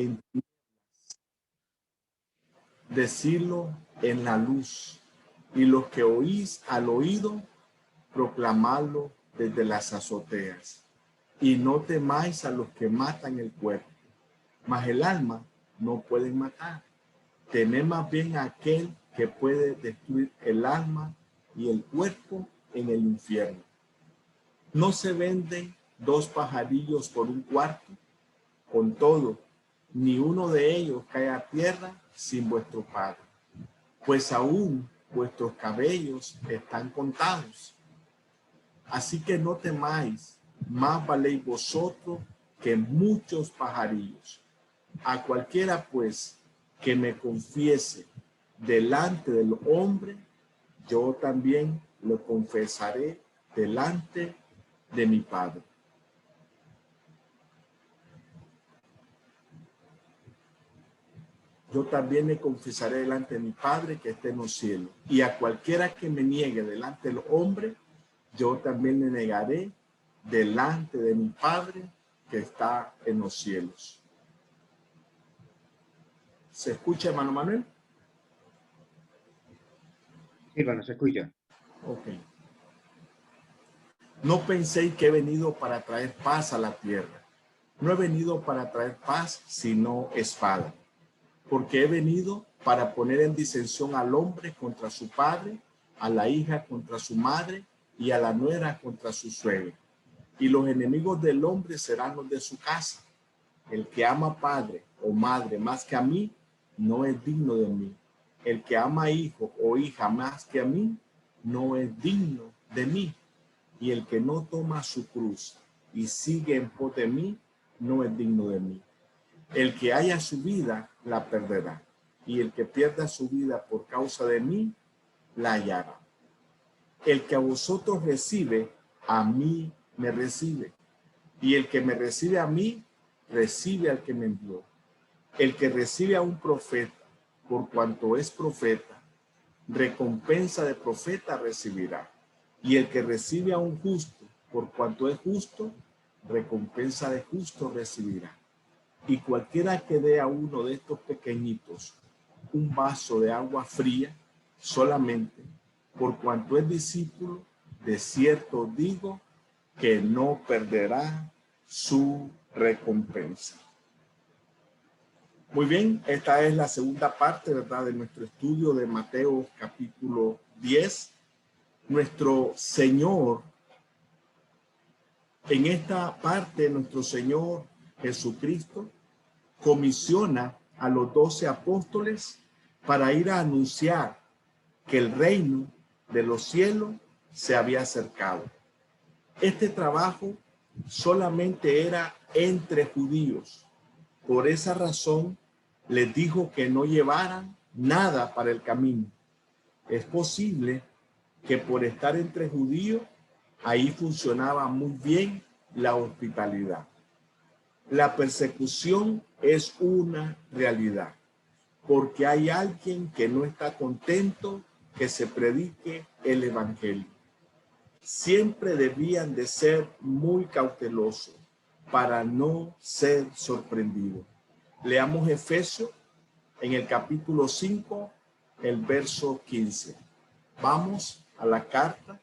en decirlo en la luz, y los que oís al oído, proclamarlo desde las azoteas. Y no temáis a los que matan el cuerpo, mas el alma no pueden matar. Temed más bien a aquel que puede destruir el alma y el cuerpo en el infierno. ¿No se venden 2 pajarillos por un cuarto? Con todo, ni uno de ellos cae a tierra sin vuestro Padre. Pues aún vuestros cabellos están contados. Así que no temáis, más valéis vosotros que muchos pajarillos. A cualquiera, pues, que me confiese delante del hombre, yo también lo confesaré delante de mi Padre. Yo también le confesaré delante de mi Padre que está en los cielos. Y a cualquiera que me niegue delante del hombre, yo también le negaré delante de mi Padre que está en los cielos. ¿Se escucha, hermano Manuel? Sí, bueno, se escucha. Ok. No penséis que he venido para traer paz a la tierra. No he venido para traer paz, sino espada. Porque he venido para poner en disensión al hombre contra su padre, a la hija contra su madre y a la nuera contra su suegra. Y los enemigos del hombre serán los de su casa. El que ama padre o madre más que a mí, no es digno de mí. El que ama hijo o hija más que a mí, no es digno de mí. Y el que no toma su cruz y sigue en pos de mí, no es digno de mí. El que haya su vida, la perderá. Y el que pierda su vida por causa de mí, la hallará. El que a vosotros recibe, a mí me recibe. Y el que me recibe a mí, recibe al que me envió. El que recibe a un profeta, por cuanto es profeta, recompensa de profeta recibirá. Y el que recibe a un justo, por cuanto es justo, recompensa de justo recibirá. Y cualquiera que dé a uno de estos pequeñitos un vaso de agua fría, solamente por cuanto es discípulo, de cierto digo que no perderá su recompensa. Muy bien, esta es la segunda parte, ¿verdad?, de nuestro estudio de Mateo capítulo 10. Nuestro Señor, en esta parte, nuestro Señor Jesucristo comisiona a los 12 apóstoles para ir a anunciar que el reino de los cielos se había acercado. Este trabajo solamente era entre judíos. Por esa razón les dijo que no llevaran nada para el camino. Es posible que por estar entre judíos, ahí funcionaba muy bien la hospitalidad. La persecución es una realidad, porque hay alguien que no está contento que se predique el evangelio. Siempre debían de ser muy cautelosos para no ser sorprendidos. Leamos Efesios en el capítulo 5, el verso 15. Vamos a la carta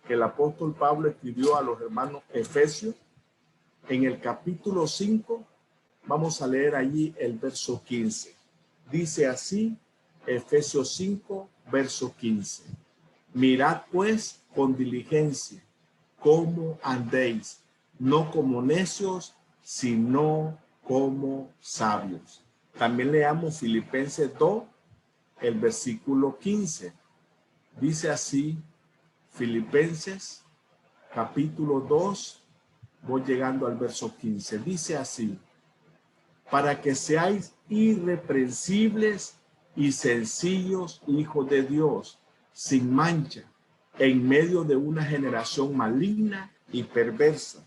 que el apóstol Pablo escribió a los hermanos Efesios. En el capítulo 5, vamos a leer allí el verso 15. Dice así, Efesios 5, verso 15. Mirad pues con diligencia cómo andéis, no como necios, sino como sabios. También leamos Filipenses 2, el versículo 15. Dice así, Filipenses capítulo 2, voy llegando al verso 15. Dice así: para que seáis irreprensibles y sencillos hijos de Dios, sin mancha, en medio de una generación maligna y perversa,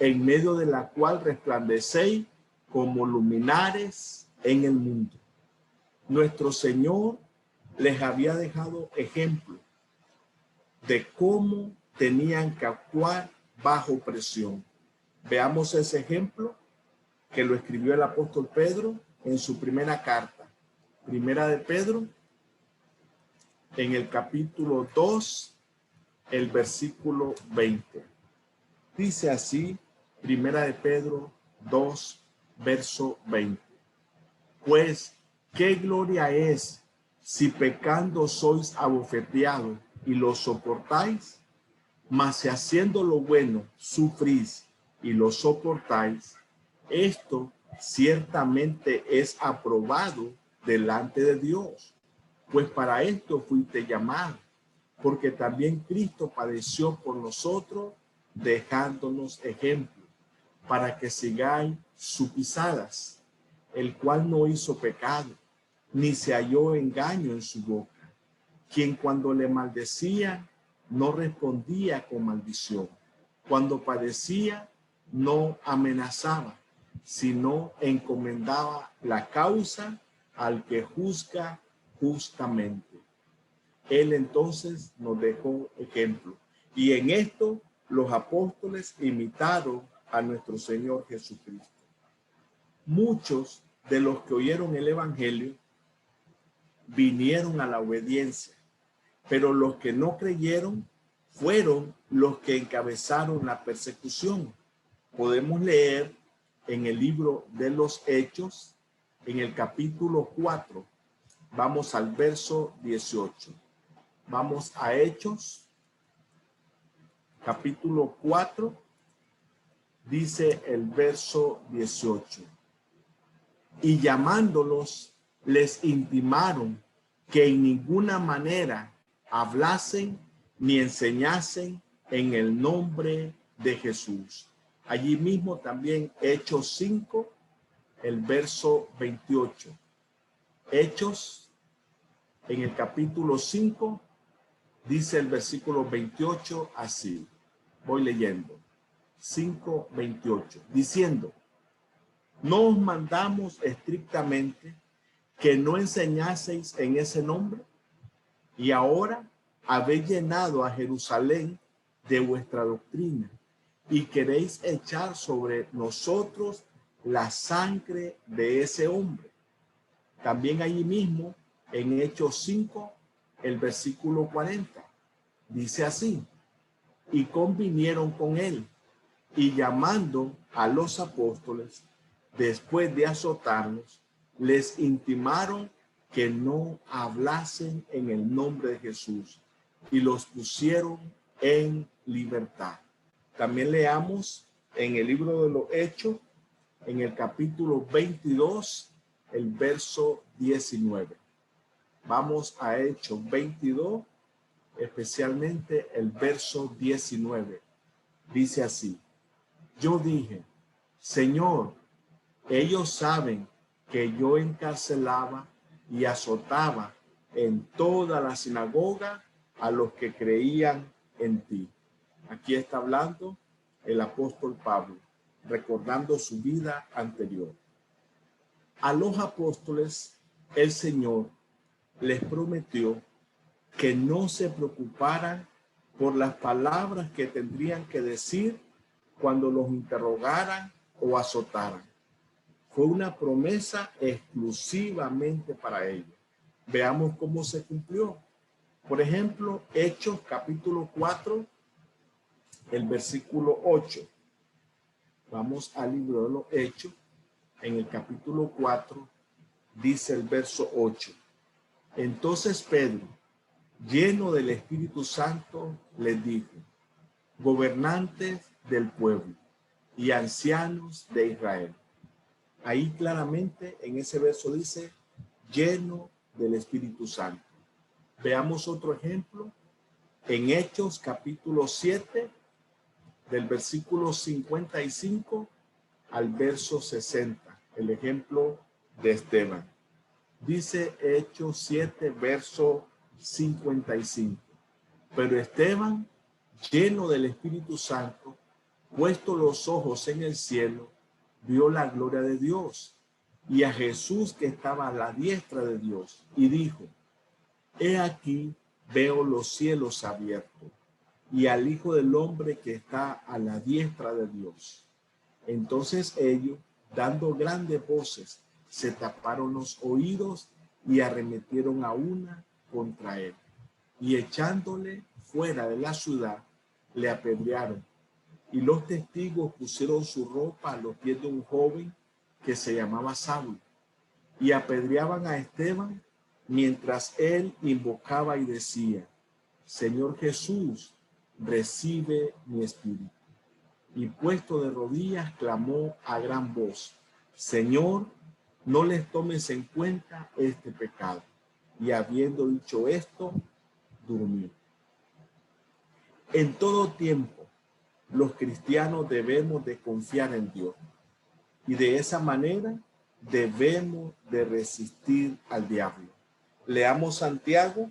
en medio de la cual resplandecéis como luminares en el mundo. Nuestro Señor les había dejado ejemplo de cómo tenían que actuar bajo presión. Veamos ese ejemplo que lo escribió el apóstol Pedro en su primera carta. Primera de Pedro, en el capítulo 2, el versículo 20. Dice así, Primera de Pedro 2, verso 20. Pues, ¿qué gloria es si pecando sois abofeteados y lo soportáis? Mas si haciendo lo bueno sufrís y lo soportáis, esto ciertamente es aprobado delante de Dios. Pues para esto fuiste llamado, porque también Cristo padeció por nosotros, dejándonos ejemplo, para que sigáis sus pisadas, el cual no hizo pecado, ni se halló engaño en su boca, quien cuando le maldecía, no respondía con maldición. Cuando padecía, no amenazaba, sino encomendaba la causa al que juzga justamente. Él entonces nos dejó ejemplo. Y en esto los apóstoles imitaron a nuestro Señor Jesucristo. Muchos de los que oyeron el evangelio vinieron a la obediencia, pero los que no creyeron fueron los que encabezaron la persecución. Podemos leer en el libro de los Hechos, en el capítulo 4. Vamos al verso 18. Vamos a Hechos, capítulo 4, dice el verso 18. Y llamándolos, les intimaron que en ninguna manera hablasen ni enseñasen en el nombre de Jesús. Allí mismo también Hechos 5, el verso 28. Hechos, en el capítulo 5, dice el versículo 28 así. Voy leyendo. 5:28, diciendo: ¿no os mandamos estrictamente que no enseñaseis en ese nombre? Y ahora habéis llenado a Jerusalén de vuestra doctrina y queréis echar sobre nosotros la sangre de ese hombre. También allí mismo, en Hechos 5, el versículo 40, dice así: y convinieron con él, y llamando a los apóstoles, después de azotarlos, les intimaron que no hablasen en el nombre de Jesús, y los pusieron en libertad. También leamos en el libro de los Hechos, en el capítulo 22, el verso 19. Vamos a Hechos 22, especialmente el verso 19. Dice así: yo dije, Señor, ellos saben que yo encarcelaba y azotaba en toda la sinagoga a los que creían en ti. Aquí está hablando el apóstol Pablo, recordando su vida anterior. A los apóstoles, el Señor les prometió que no se preocuparan por las palabras que tendrían que decir cuando los interrogaran o azotaran. Fue una promesa exclusivamente para ellos. Veamos cómo se cumplió. Por ejemplo, Hechos capítulo 4, el versículo 8. Vamos al libro de los Hechos, en el capítulo 4, dice el verso 8. Entonces Pedro, lleno del Espíritu Santo, les dijo: gobernantes del pueblo y ancianos de Israel. Ahí claramente en ese verso dice: lleno del Espíritu Santo. Veamos otro ejemplo en Hechos capítulo 7, del versículo 55 al verso 60. El ejemplo de Esteban. Dice Hechos 7, verso 55. Pero Esteban, lleno del Espíritu Santo, puesto los ojos en el cielo, vio la gloria de Dios y a Jesús que estaba a la diestra de Dios, y dijo: he aquí, veo los cielos abiertos y al Hijo del Hombre que está a la diestra de Dios. Entonces ellos, dando grandes voces, se taparon los oídos y arremetieron a una contra él. Y echándole fuera de la ciudad, le apedrearon. Y los testigos pusieron su ropa a los pies de un joven que se llamaba Saulo. Y apedreaban a Esteban mientras él invocaba y decía: Señor Jesús, recibe mi espíritu. Y puesto de rodillas clamó a gran voz: Señor, no les tomes en cuenta este pecado. Y habiendo dicho esto, durmió. En todo tiempo, los cristianos debemos de confiar en Dios. Y de esa manera debemos de resistir al diablo. Leamos Santiago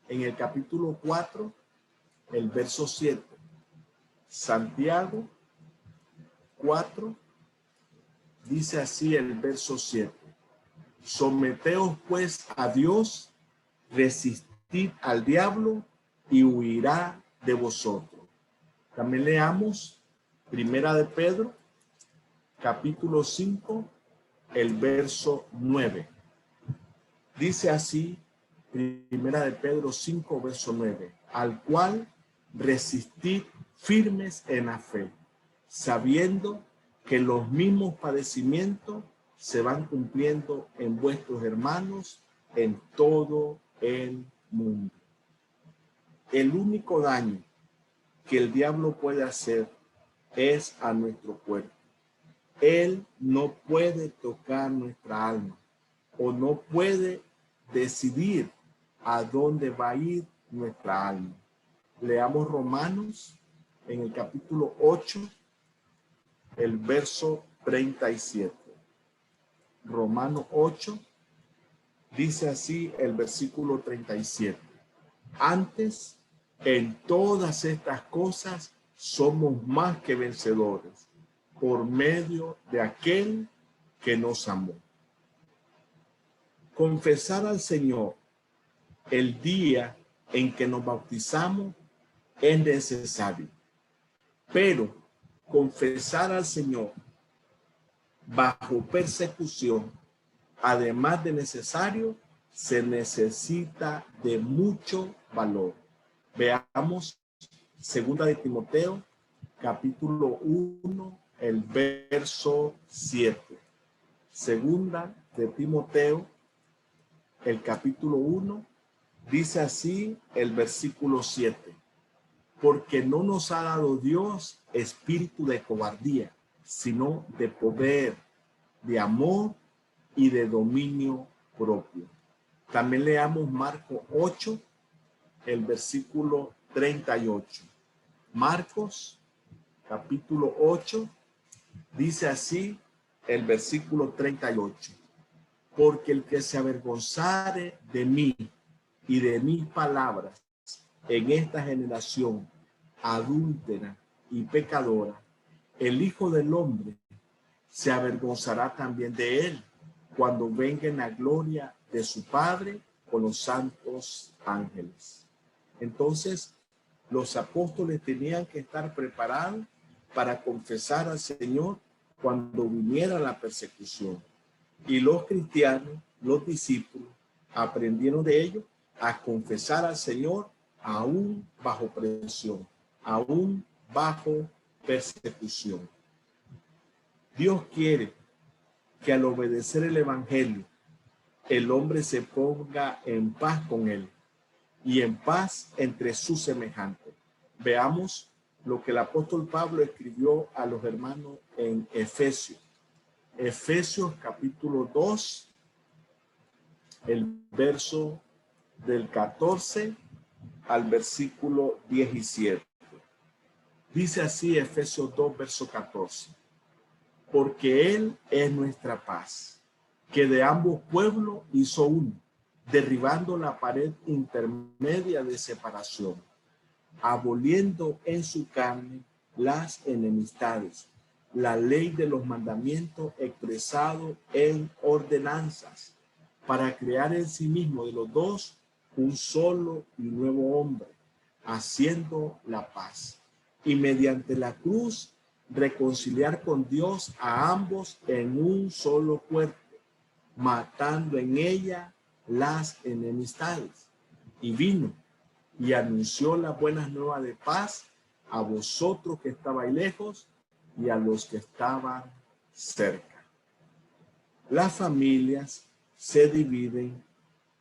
en el capítulo 4, el verso 7. Santiago 4, dice así el verso 7. Someteos pues a Dios, resistid al diablo y huirá de vosotros. También leamos Primera de Pedro, capítulo 5, el verso 9. Dice así, Primera de Pedro 5, verso 9. Al cual resistid firmes en la fe, sabiendo que los mismos padecimientos se van cumpliendo en vuestros hermanos en todo el mundo. El único daño que el diablo puede hacer es a nuestro cuerpo. Él no puede tocar nuestra alma o no puede decidir a dónde va a ir nuestra alma. Leamos Romanos en el capítulo 8, el verso 37. Romanos 8, dice así el versículo 37. Antes, en todas estas cosas, somos más que vencedores por medio de aquel que nos amó. Confesar al Señor el día en que nos bautizamos es necesario, pero confesar al Señor bajo persecución, además de necesario, se necesita de mucho valor. Veamos Segunda de Timoteo, capítulo 1, el verso 7. Segunda de Timoteo, el capítulo 1, dice así el versículo 7. Porque no nos ha dado Dios espíritu de cobardía, sino de poder, de amor y de dominio propio. También leamos Marcos 8, el versículo 38. Marcos, capítulo 8, dice así el versículo 38. Porque el que se avergonzare de mí y de mis palabras en esta generación adúltera y pecadora, el Hijo del Hombre se avergonzará también de él cuando venga en la gloria de su Padre con los santos ángeles. Entonces, los apóstoles tenían que estar preparados para confesar al Señor cuando viniera la persecución. Y los cristianos, los discípulos, aprendieron de ellos a confesar al Señor aún bajo presión, aún bajo persecución. Dios quiere que al obedecer el evangelio, el hombre se ponga en paz con él y en paz entre sus semejantes. Veamos lo que el apóstol Pablo escribió a los hermanos en Efesios. Efesios capítulo 2, el verso del 14 al versículo 17. Dice así Efesios 2, verso 14. Porque Él es nuestra paz, que de ambos pueblos hizo uno, derribando la pared intermedia de separación, aboliendo en su carne las enemistades, la ley de los mandamientos expresado en ordenanzas, para crear en sí mismo de los dos un solo y nuevo hombre, haciendo la paz. Y mediante la cruz reconciliar con Dios a ambos en un solo cuerpo, matando en ella las enemistades. Y vino y anunció las buenas nuevas de paz a vosotros que estabais lejos y a los que estaban cerca. Las familias se dividen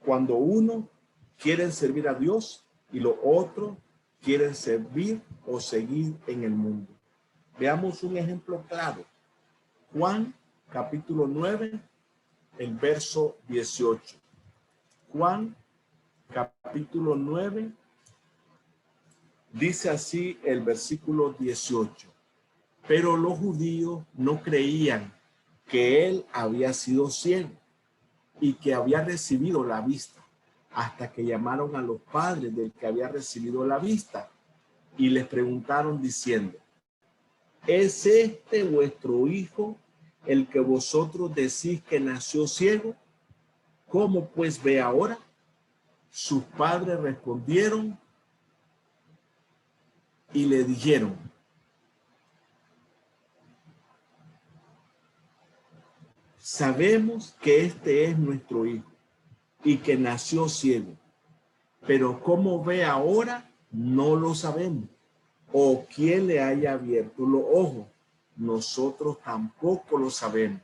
cuando uno quiere servir a Dios y los otros quieren servir o seguir en el mundo. Veamos un ejemplo claro. Juan capítulo 9, el verso 18. Juan capítulo 9, dice así el versículo 18. Pero los judíos no creían que él había sido ciego y que había recibido la vista, hasta que llamaron a los padres del que había recibido la vista y les preguntaron diciendo: ¿es este vuestro hijo, el que vosotros decís que nació ciego? ¿Cómo pues ve ahora? Sus padres respondieron y le dijeron: sabemos que este es nuestro hijo y que nació ciego, pero cómo ve ahora no lo sabemos, o quién le haya abierto los ojos, nosotros tampoco lo sabemos.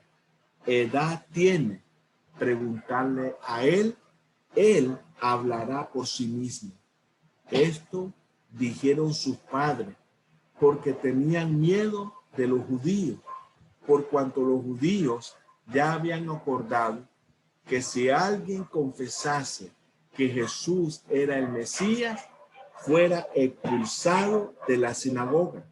Edad tiene, preguntarle a él, él hablará por sí mismo. Esto dijeron sus padres, porque tenían miedo de los judíos, por cuanto los judíos ya habían acordado que si alguien confesase que Jesús era el Mesías, fuera expulsado de la sinagoga.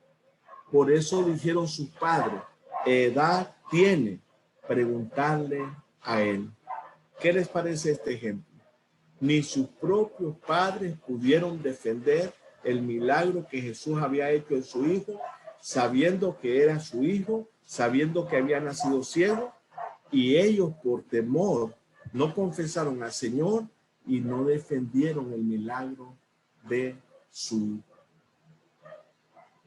Por eso dijeron sus padres: edad tiene, preguntarle a él. ¿Qué les parece este ejemplo? Ni sus propios padres pudieron defender el milagro que Jesús había hecho en su hijo, sabiendo que era su hijo, sabiendo que había nacido ciego, y ellos por temor no confesaron al Señor y no defendieron el milagro de su hijo.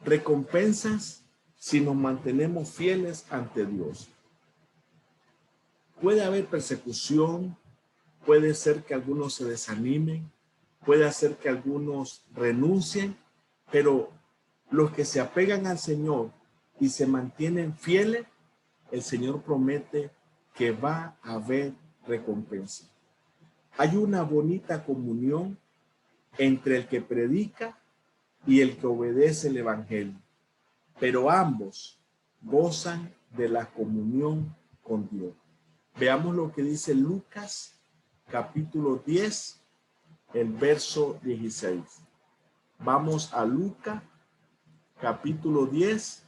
Recompensas si nos mantenemos fieles ante Dios. Puede haber persecución, puede ser que algunos se desanimen, puede hacer que algunos renuncien, pero los que se apegan al Señor y se mantienen fieles, el Señor promete que va a haber recompensa. Hay una bonita comunión entre el que predica y el que obedece el evangelio, pero ambos gozan de la comunión con Dios. Veamos lo que dice Lucas capítulo 10, el verso 16. Vamos a Lucas capítulo 10,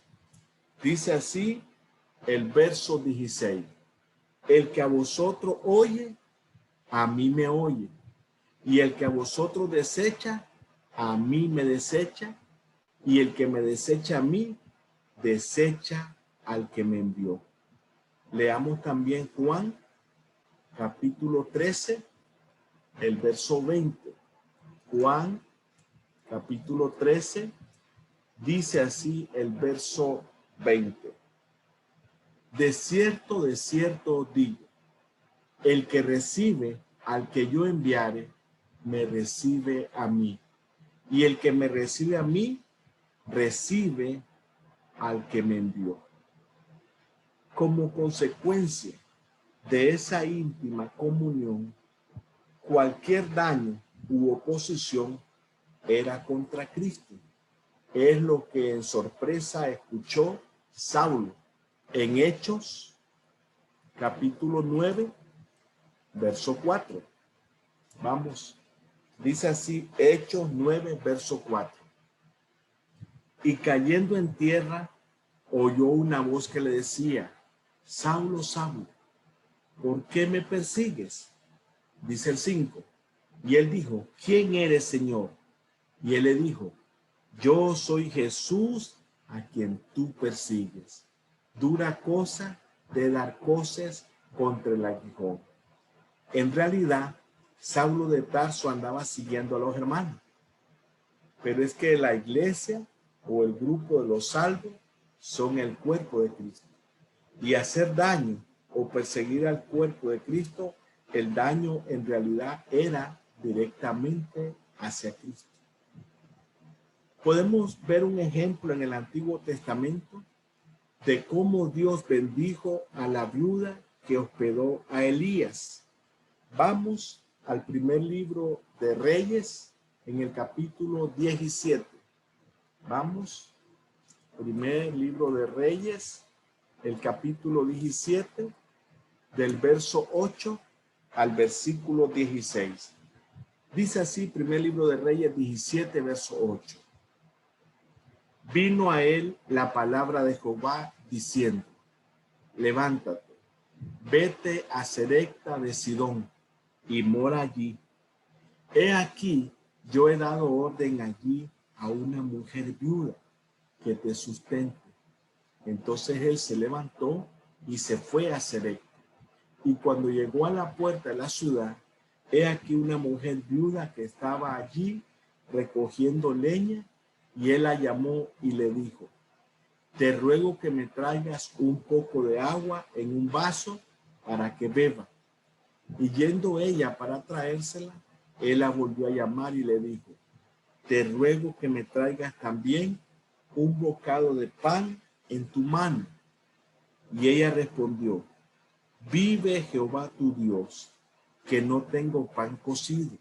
dice así el verso 16. El que a vosotros oye, a mí me oye, y el que a vosotros desecha, a mí me desecha, y el que me desecha a mí, desecha al que me envió. Leamos también Juan capítulo 13, el verso 20. Juan capítulo 13, dice así el verso 20. De cierto os digo, el que recibe al que yo enviare, me recibe a mí. Y el que me recibe a mí, recibe al que me envió. Como consecuencia de esa íntima comunión, cualquier daño u oposición era contra Cristo. Es lo que en sorpresa escuchó Saulo en Hechos capítulo 9, verso 4. Vamos, dice así Hechos 9, verso 4. Y cayendo en tierra, oyó una voz que le decía: Saulo, Saulo, ¿por qué me persigues? Dice el 5. Y él dijo: ¿quién eres, Señor? Y él le dijo: yo soy Jesús a quien tú persigues. Dura cosa de dar cosas contra el aguijón. En realidad, Saulo de Tarso andaba siguiendo a los hermanos. Pero es que la iglesia o el grupo de los salvos son el cuerpo de Cristo. Y hacer daño o perseguir al cuerpo de Cristo, el daño en realidad era directamente hacia Cristo. Podemos ver un ejemplo en el Antiguo Testamento de cómo Dios bendijo a la viuda que hospedó a Elías. Vamos al primer libro de Reyes, en el capítulo 17. Vamos, primer libro de Reyes, el capítulo 17, del verso 8 al versículo 16. Dice así, primer libro de Reyes 17, verso 8. Vino a él la palabra de Jehová diciendo: levántate, vete a Serepta de Sidón y mora allí. He aquí, yo he dado orden allí a una mujer viuda que te sustente. Entonces él se levantó y se fue a Serepta. Y cuando llegó a la puerta de la ciudad, he aquí una mujer viuda que estaba allí recogiendo leña, y él la llamó y le dijo: te ruego que me traigas un poco de agua en un vaso para que beba. Y yendo ella para traérsela, él la volvió a llamar y le dijo: te ruego que me traigas también un bocado de pan en tu mano. Y ella respondió: vive Jehová tu Dios, que no tengo pan cocido,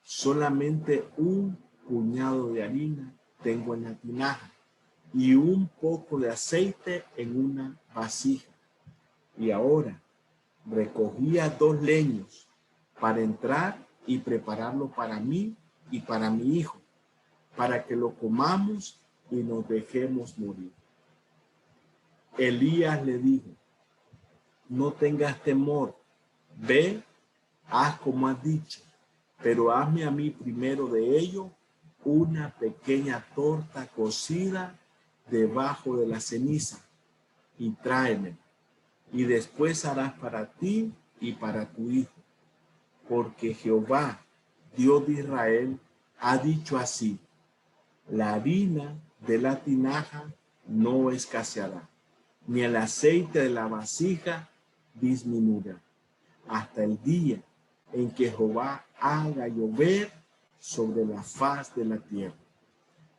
solamente un puñado de harina tengo en la tinaja y un poco de aceite en una vasija. Y ahora recogía 2 leños para entrar y prepararlo para mí y para mi hijo, para que lo comamos y nos dejemos morir. Elías le dijo: no tengas temor, ve, haz como has dicho, pero hazme a mí primero de ello una pequeña torta cocida debajo de la ceniza y tráeme, y después harás para ti y para tu hijo, porque Jehová, Dios de Israel, ha dicho así: la harina de la tinaja no escaseará, ni el aceite de la vasija disminuirá, hasta el día en que Jehová haga llover sobre la faz de la tierra.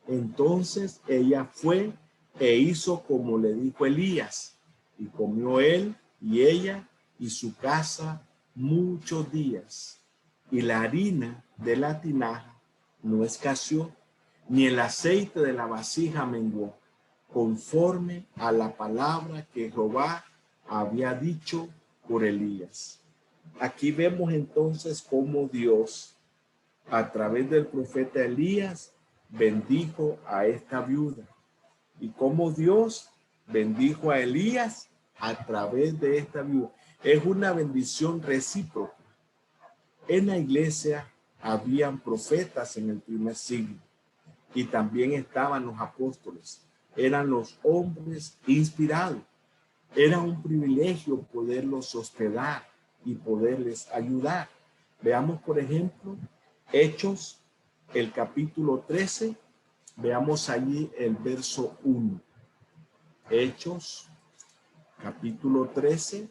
Entonces ella fue e hizo como le dijo Elías, y comió él y ella y su casa muchos días. Y la harina de la tinaja no escaseó, ni el aceite de la vasija menguó, conforme a la palabra que Jehová había dicho por Elías. Aquí vemos entonces cómo Dios, a través del profeta Elías, bendijo a esta viuda, y cómo Dios bendijo a Elías a través de esta viuda. Es una bendición recíproca. En la iglesia habían profetas en el primer siglo, y también estaban los apóstoles. Eran los hombres inspirados. Era un privilegio poderlos hospedar y poderles ayudar. Veamos, por ejemplo, Hechos, el capítulo 13. Veamos allí el verso 1. Hechos, capítulo 13.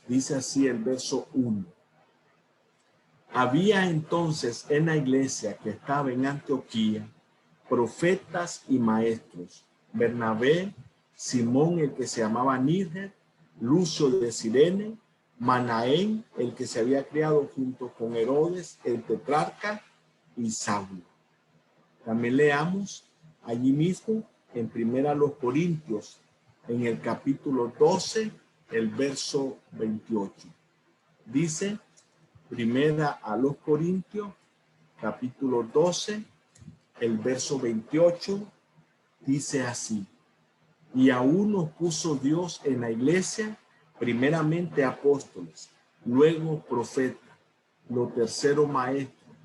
Dice así el verso 1. Había entonces en la iglesia que estaba en Antioquía profetas y maestros: Bernabé, Simón el que se llamaba Níger, Lucio de Cirene, Manaén el que se había criado junto con Herodes el tetrarca, y Saulo. También leamos allí mismo en Primera a los Corintios, en el capítulo 12, el verso 28. Dice Primera a los Corintios, capítulo 12, el verso 28, dice así: y aún nos puso Dios en la iglesia, primeramente apóstoles, luego profetas, lo tercero maestros,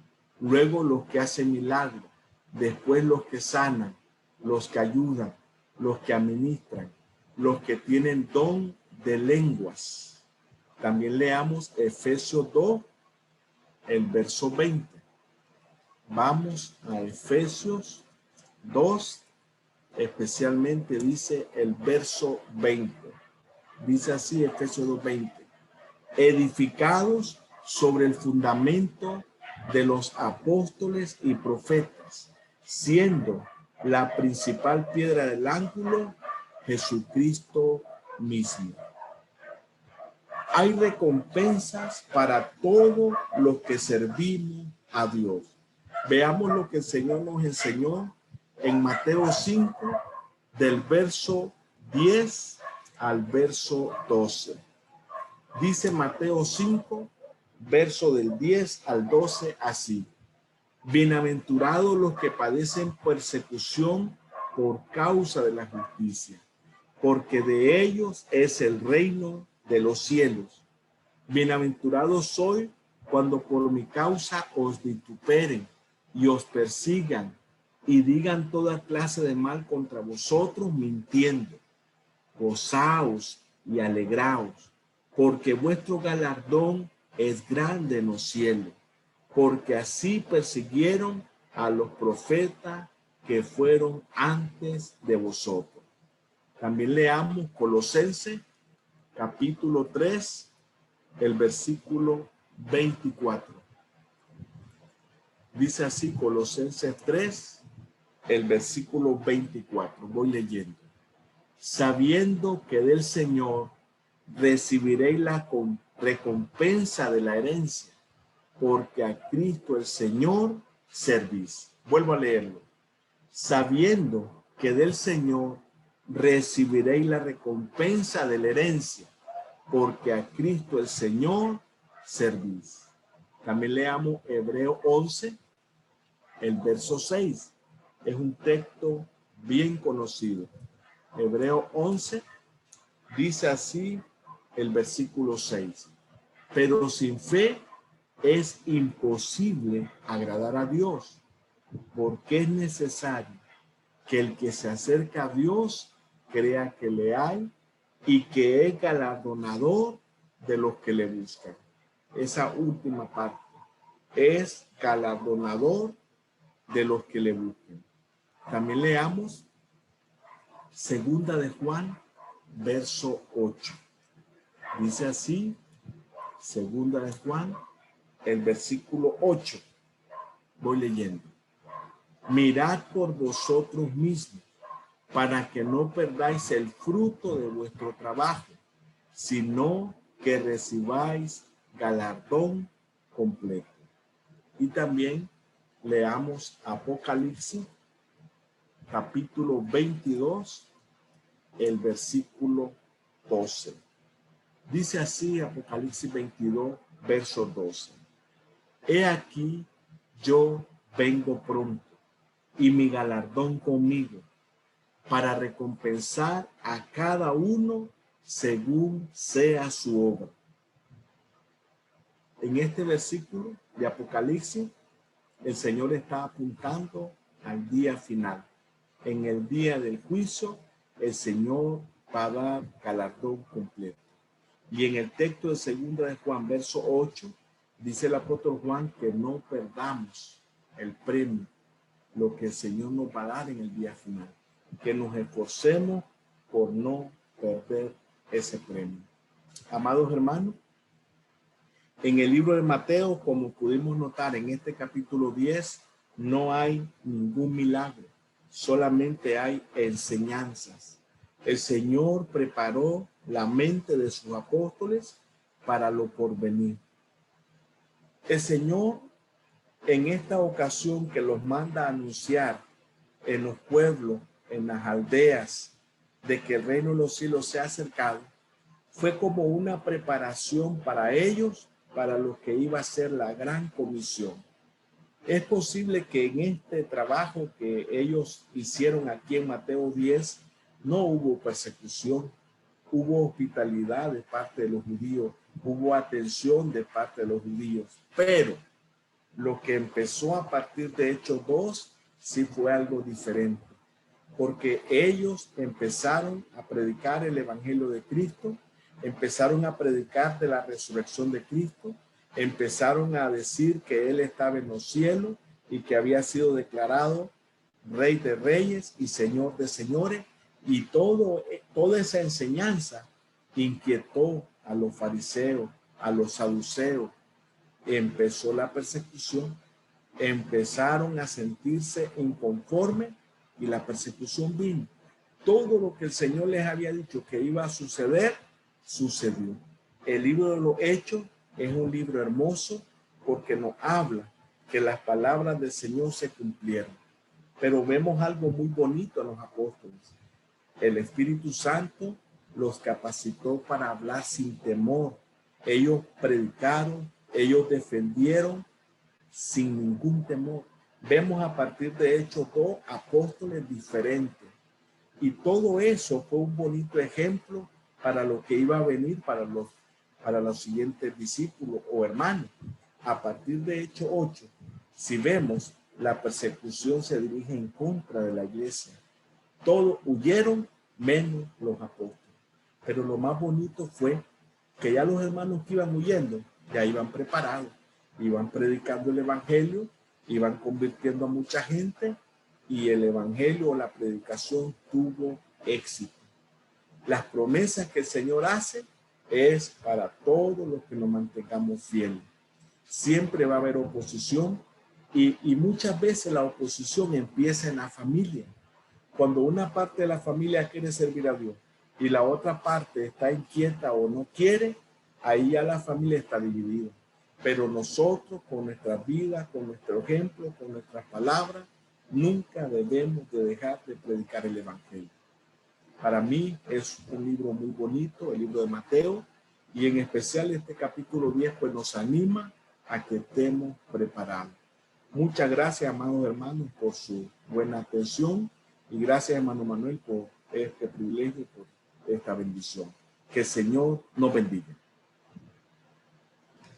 luego los que hacen milagros, después los que sanan, los que ayudan, los que administran, los que tienen don de lenguas. También leamos Efesios 2, el verso 20. Vamos a Efesios 2, especialmente dice el verso 20. Dice así Efesios 2:20. Edificados sobre el fundamento de los apóstoles y profetas, siendo la principal piedra del ángulo Jesucristo mismo. Hay recompensas para todos los que servimos a Dios. Veamos lo que el Señor nos enseñó en Mateo 5, del verso 10 al verso 12. Dice Mateo 5, verso del 10 al 12 así. Bienaventurados los que padecen persecución por causa de la justicia, porque de ellos es el reino de los cielos. Bienaventurados sois cuando por mi causa os vituperen y os persigan y digan toda clase de mal contra vosotros mintiendo. Gozaos y alegraos, porque vuestro galardón es grande en los cielos, porque así persiguieron a los profetas que fueron antes de vosotros. También leamos Colosenses capítulo 3, el versículo 24. Dice así Colosenses 3, el versículo 24. Voy leyendo. Sabiendo que del Señor recibiréis la recompensa de la herencia, porque a Cristo el Señor servís. Vuelvo a leerlo. Sabiendo que del Señor recibiréis la recompensa de la herencia, porque a Cristo el Señor servís. También leamos Hebreo 11, el verso 6. Es un texto bien conocido. Hebreo 11 dice así el versículo 6. Pero sin fe es imposible agradar a Dios, porque es necesario que el que se acerca a Dios crea que le hay y que es galardonador de los que le buscan. Esa última parte es galardonador de los que le buscan. También leamos Segunda de Juan, verso 8. Dice así, Segunda de Juan, el versículo 8. Voy leyendo. Mirad por vosotros mismos, para que no perdáis el fruto de vuestro trabajo, sino que recibáis galardón completo. Y también leamos Apocalipsis, capítulo 22, el versículo 12. Dice así Apocalipsis 22, verso 12. He aquí, yo vengo pronto, y mi galardón conmigo, para recompensar a cada uno según sea su obra. En este versículo de Apocalipsis, el Señor está apuntando al día final. En el día del juicio, el Señor va a dar galardón completo. Y en el texto de Segunda de Juan, verso 8, dice el apóstol Juan que no perdamos el premio, lo que el Señor nos va a dar en el día final. Que nos esforcemos por no perder ese premio. Amados hermanos, en el libro de Mateo, como pudimos notar en este capítulo 10, no hay ningún milagro, solamente hay enseñanzas. El Señor preparó la mente de sus apóstoles para lo porvenir. El Señor, en esta ocasión que los manda a anunciar en los pueblos, en las aldeas, de que el reino de los cielos se ha acercado, fue como una preparación para ellos, para lo que iba a ser la gran comisión. Es posible que en este trabajo que ellos hicieron aquí en Mateo 10, no hubo persecución, hubo hospitalidad de parte de los judíos, hubo atención de parte de los judíos, pero lo que empezó a partir de Hechos 2 sí fue algo diferente, porque ellos empezaron a predicar el evangelio de Cristo, empezaron a predicar de la resurrección de Cristo, empezaron a decir que Él estaba en los cielos y que había sido declarado Rey de reyes y Señor de señores, y toda esa enseñanza inquietó a los fariseos, a los saduceos. Empezó la persecución, empezaron a sentirse inconformes y la persecución vino. Todo lo que el Señor les había dicho que iba a suceder, sucedió. El libro de los Hechos es un libro hermoso porque nos habla que las palabras del Señor se cumplieron. Pero vemos algo muy bonito en los apóstoles. El Espíritu Santo los capacitó para hablar sin temor. Ellos predicaron, ellos defendieron sin ningún temor. Vemos a partir de Hechos 2 apóstoles diferentes. Y todo eso fue un bonito ejemplo para lo que iba a venir para los siguientes discípulos o hermanos. A partir de Hechos 8, si vemos, la persecución se dirige en contra de la iglesia. Todos huyeron menos los apóstoles. Pero lo más bonito fue que ya los hermanos que iban huyendo ya iban preparados, iban predicando el evangelio, iban convirtiendo a mucha gente y el evangelio o la predicación tuvo éxito. Las promesas que el Señor hace es para todos los que nos mantengamos fieles. Siempre va a haber oposición y muchas veces la oposición empieza en la familia. Cuando una parte de la familia quiere servir a Dios y la otra parte está inquieta o no quiere, ahí ya la familia está dividida. Pero nosotros, con nuestras vidas, con nuestro ejemplo, con nuestras palabras, nunca debemos de dejar de predicar el evangelio. Para mí es un libro muy bonito, el libro de Mateo, y en especial este capítulo 10 pues nos anima a que estemos preparados. Muchas gracias, amados hermanos, por su buena atención y gracias, hermano Manuel, por este privilegio, por esta bendición. Que el Señor nos bendiga.